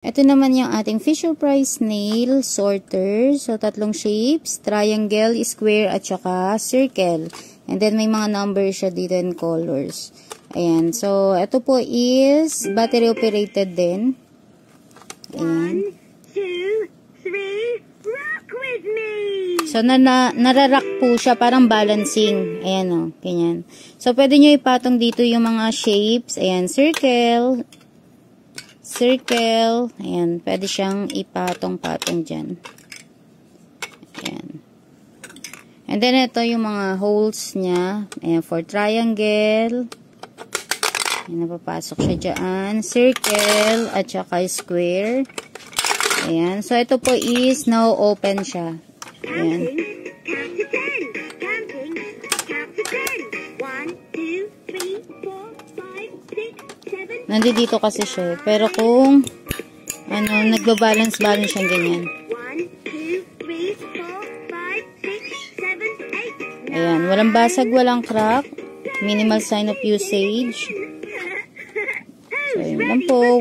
Ito naman yung ating Fisher-Price nail sorter. So, 3 shapes, triangle, square, at saka circle. And then, may mga numbers siya dito in colors. Ayan. So, ito po is battery operated din. Ayan. 1, 2, 3, rock with me! So, nararock po siya, parang balancing. Ayan o, ganyan. So, pwede nyo ipatong dito yung mga shapes. Ayan, circle, ayan, pwede siyang ipatong-patong dyan. Ayan. And then, ito yung mga holes niya. Ayan, for triangle. Ayan, napapasok siya dyan. Circle, at saka square. Ayan. So, ito po is now open siya. Ayan. Count to 10. Counting. Count to 10. 1, 2, 3, 4, 5, 6, 7. Nandito kasi siya. Pero kung nagbabalance siya ganyan. 1, 2, 3, 4, 5, 6, 7, 8. Ayan. Walang basag, walang crack. Minimal sign of usage. So, yun lang po.